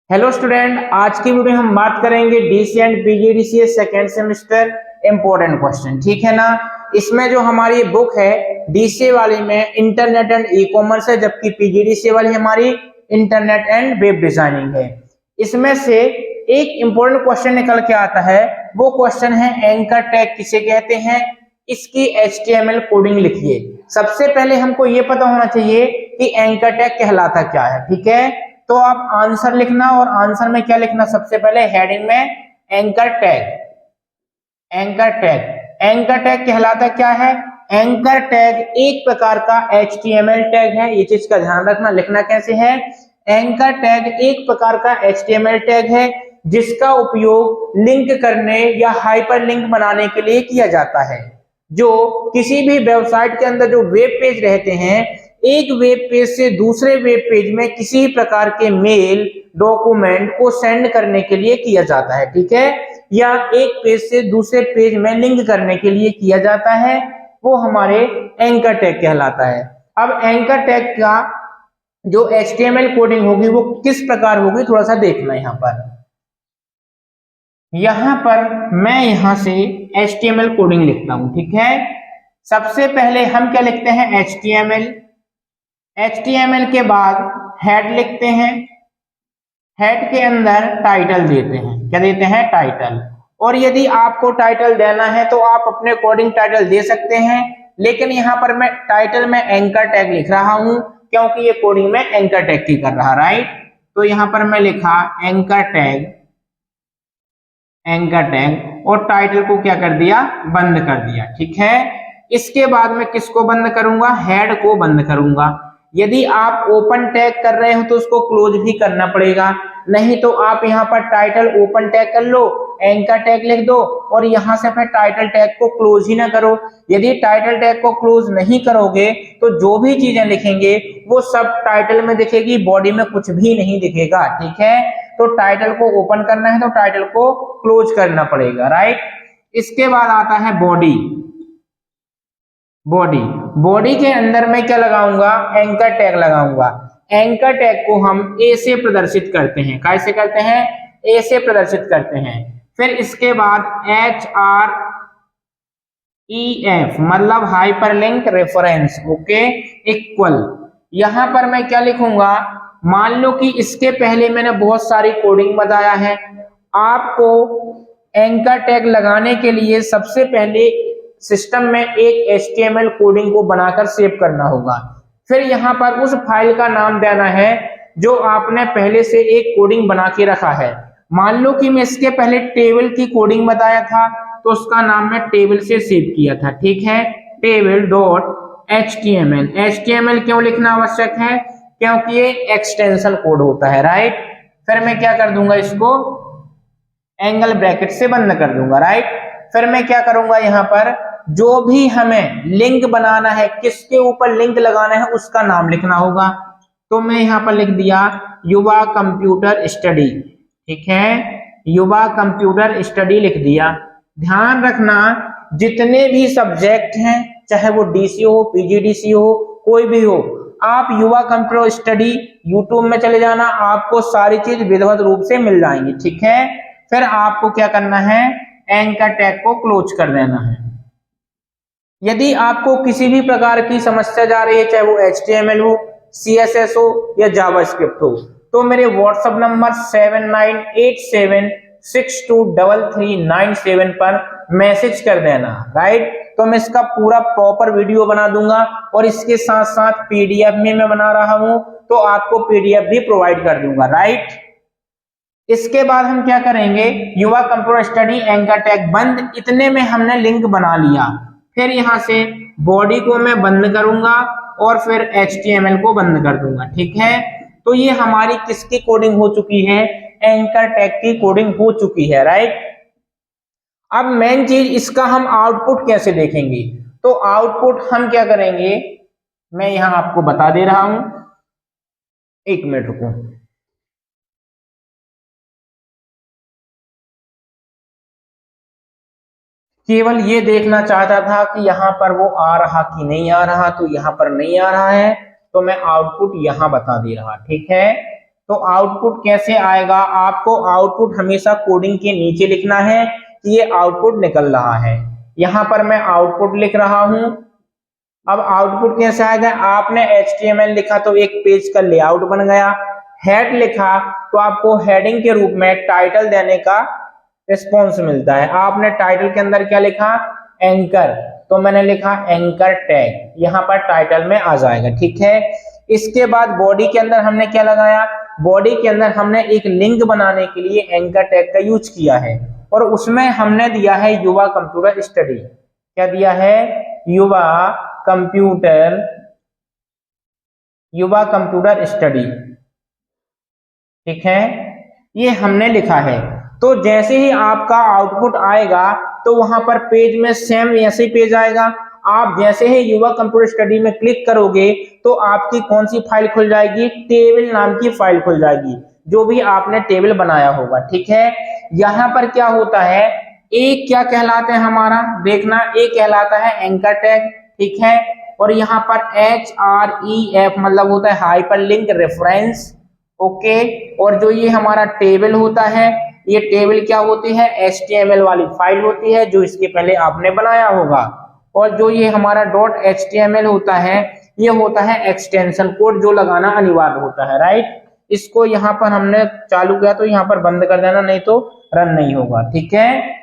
Hello student, आज की video हम बात करेंगे DC and PGDCA second semester important question. ठीक है ना। इसमें जो हमारी बुक है डीसीए वाली में इंटरनेट एंड ई कॉमर्स है, जबकि पीजीडीसीए वाली हमारी इंटरनेट एंड वेब डिजाइनिंग है। इसमें से एक इम्पोर्टेंट क्वेश्चन निकल के आता है, वो क्वेश्चन है एंकर टैग किसे कहते हैं, इसकी HTML कोडिंग लिखिए। सबसे पहले हमको ये पता होना चाहिए कि एंकर टैग कहलाता क्या है। ठीक है, तो आप आंसर लिखना, और आंसर में क्या लिखना, सबसे पहले हेडिंग में anchor tag. Anchor tag, anchor tag कहलाता क्या है? एंकर टैग एक प्रकार का HTML टैग है, ये चीज का ध्यान रखना। लिखना कैसे है? एंकर टैग एक प्रकार का HTML टैग है जिसका उपयोग लिंक करने या हाइपर लिंक बनाने के लिए किया जाता है। जो किसी भी वेबसाइट के अंदर जो वेब पेज रहते हैं, एक वेब पेज से दूसरे वेब पेज में किसी प्रकार के मेल डॉक्यूमेंट को सेंड करने के लिए किया जाता है। ठीक है, या एक पेज से दूसरे पेज में लिंक करने के लिए किया जाता है, वो हमारे एंकर टैग कहलाता है। अब एंकर टैग का जो HTML कोडिंग होगी वो किस प्रकार होगी, थोड़ा सा देखना। यहां पर मैं यहां से HTML कोडिंग लिखता हूं। ठीक है, सबसे पहले हम क्या लिखते हैं? HTML के बाद हेड लिखते हैं। हेड के अंदर टाइटल देते हैं। क्या देते हैं? टाइटल। और यदि आपको टाइटल देना है तो आप अपने अकॉर्डिंग टाइटल दे सकते हैं, लेकिन यहाँ पर मैं टाइटल में एंकर टैग लिख रहा हूं क्योंकि ये कोडिंग में एंकर टैग की कर रहा, राइट। तो यहाँ पर मैं लिखा एंकर टैग, एंकर टैग, और टाइटल को क्या कर दिया? बंद कर दिया। ठीक है, इसके बाद मैं किसको बंद करूंगा? हेड को बंद करूंगा। यदि आप ओपन टैग कर रहे हो तो उसको क्लोज भी करना पड़ेगा, नहीं तो आप यहाँ पर टाइटल ओपन टैग कर लो, एंकर टैग लिख दो, और यहाँ से फिर टाइटल टैग को क्लोज ही ना करो। यदि टाइटल टैग को क्लोज नहीं करोगे तो जो भी चीजें लिखेंगे वो सब टाइटल में दिखेगी, बॉडी में कुछ भी नहीं दिखेगा। ठीक है, तो टाइटल को ओपन करना है तो टाइटल को क्लोज करना पड़ेगा, राइट। इसके बाद आता है बॉडी। बॉडी के अंदर मैं क्या लगाऊंगा? एंकर टैग लगाऊंगा। एंकर टैग को हम ए से प्रदर्शित करते हैं। कैसे करते हैं? ए से प्रदर्शित करते हैं। फिर इसके बाद HREF मतलब हाइपरलिंक रेफरेंस, ओके, इक्वल। यहां पर मैं क्या लिखूंगा? मान लो कि इसके पहले मैंने बहुत सारी कोडिंग बताया है। आपको एंकर टैग लगाने के लिए सबसे पहले सिस्टम में एक HTML कोडिंग को बनाकर सेव करना होगा। फिर यहाँ पर उस फाइल का नाम देना है जो आपने पहले से एक कोडिंग बना के रखा है। मान लो कि मैं इसके पहले टेबल की कोडिंग बताया था, तो उसका नाम मैं टेबल से सेव किया था। ठीक है, टेबल डॉट HTML। HTML क्यों लिखना आवश्यक है? क्योंकि ये एक्सटेंशन कोड होता है, राइट। फिर मैं क्या कर दूंगा? इसको एंगल ब्रैकेट से बंद कर दूंगा, राइट। फिर मैं क्या करूंगा? यहाँ पर जो भी हमें लिंक बनाना है, किसके ऊपर लिंक लगाना है, उसका नाम लिखना होगा। तो मैं यहाँ पर लिख दिया युवा कंप्यूटर स्टडी। ठीक है, युवा कंप्यूटर स्टडी लिख दिया। ध्यान रखना, जितने भी सब्जेक्ट हैं, चाहे वो डीसी हो, पीजीडीसी हो, कोई भी हो, आप युवा कंप्यूटर स्टडी यूट्यूब में चले जाना, आपको सारी चीज विधिवत रूप से मिल जाएंगी। ठीक है, फिर आपको क्या करना है? एंकर टैग को क्लोज कर देना है। यदि आपको किसी भी प्रकार की समस्या जा रही है, चाहे वो HTML हो, CSS हो या जावास्क्रिप्ट हो, तो मेरे व्हाट्सएप नंबर 7987623397 पर मैसेज कर देना, राइट। तो मैं इसका पूरा प्रॉपर वीडियो बना दूंगा, और इसके साथ साथ PDF में मैं बना रहा हूं, तो आपको PDF भी प्रोवाइड कर दूंगा, राइट। इसके बाद हम क्या करेंगे? युवा कंप्यूटर स्टडी एंकर टैग बंद, इतने में हमने लिंक बना लिया। फिर यहां से बॉडी को मैं बंद करूंगा और फिर HTML को बंद कर दूंगा। ठीक है, तो ये हमारी किसकी कोडिंग हो चुकी है? एंकर टैग की कोडिंग हो चुकी है, राइट। अब मेन चीज, इसका हम आउटपुट कैसे देखेंगे? तो आउटपुट हम क्या करेंगे, मैं यहां आपको बता दे रहा हूं। एक मिनट रुको। केवल ये देखना चाहता था कि यहाँ पर वो आ रहा कि नहीं आ रहा, तो यहाँ पर नहीं आ रहा है, तो मैं आउटपुट यहाँ बता दे रहा। ठीक है, तो आउटपुट कैसे आएगा, आपको आउटपुट हमेशा कोडिंग के नीचे लिखना है कि ये आउटपुट निकल रहा है। यहां पर मैं आउटपुट लिख रहा हूं। अब आउटपुट कैसे आएगा, आपने HTML लिखा तो एक पेज का लेआउट बन गया, हेड लिखा तो आपको हेडिंग के रूप में टाइटल देने का रिस्पॉन्स मिलता है। आपने टाइटल के अंदर क्या लिखा, एंकर, तो मैंने लिखा एंकर टैग, यहाँ पर टाइटल में आ जाएगा, ठीक है। इसके बाद बॉडी के अंदर हमने क्या लगाया, बॉडी के अंदर हमने एक लिंक बनाने के लिए एंकर टैग का यूज किया है और उसमें हमने दिया है युवा कंप्यूटर स्टडी। क्या दिया है, युवा कंप्यूटर स्टडी, ठीक है, ये हमने लिखा है। तो जैसे ही आपका आउटपुट आएगा तो वहां पर पेज में सेम ऐसे ही पेज आएगा। आप जैसे ही युवा कंप्यूटर स्टडी में क्लिक करोगे तो आपकी कौन सी फाइल खुल जाएगी, टेबल नाम की फाइल खुल जाएगी, जो भी आपने टेबल बनाया होगा, ठीक है। यहाँ पर क्या होता है, एक क्या कहलाते हैं हमारा, देखना, एक कहलाता है एंकर टैग, ठीक है, और यहाँ पर HREF मतलब होता है हाइपरलिंक रेफरेंस, ओके। और जो ये हमारा टेबल होता है, ये टेबल क्या होती है, HTML वाली फाइल होती है जो इसके पहले आपने बनाया होगा। और जो ये हमारा .html होता है, ये होता है एक्सटेंशन कोड जो लगाना अनिवार्य होता है, राइट। इसको यहाँ पर हमने चालू किया तो यहाँ पर बंद कर देना, नहीं तो रन नहीं होगा, ठीक है।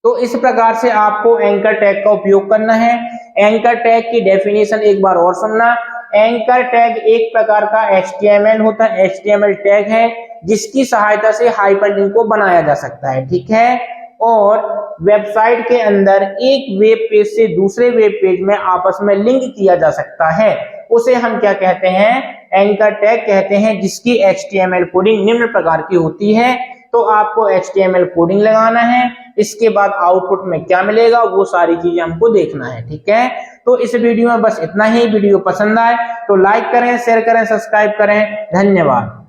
तो इस प्रकार से आपको एंकर टैग का उपयोग करना है। एंकर टैग की डेफिनेशन एक बार और सुनना। एंकर टैग एक प्रकार का HTML होता है, HTML टैग है जिसकी सहायता से हाइपरलिंक को बनाया जा सकता है, ठीक है। और वेबसाइट के अंदर एक वेब पेज से दूसरे वेब पेज में आपस में लिंक किया जा सकता है, उसे हम क्या कहते हैं, एंकर टैग कहते हैं, जिसकी HTML कोडिंग निम्न प्रकार की होती है। तो आपको HTML कोडिंग लगाना है, इसके बाद आउटपुट में क्या मिलेगा वो सारी चीजें हमको देखना है, ठीक है। तो इस वीडियो में बस इतना ही। वीडियो पसंद आए तो लाइक करें, शेयर करें, सब्सक्राइब करें। धन्यवाद।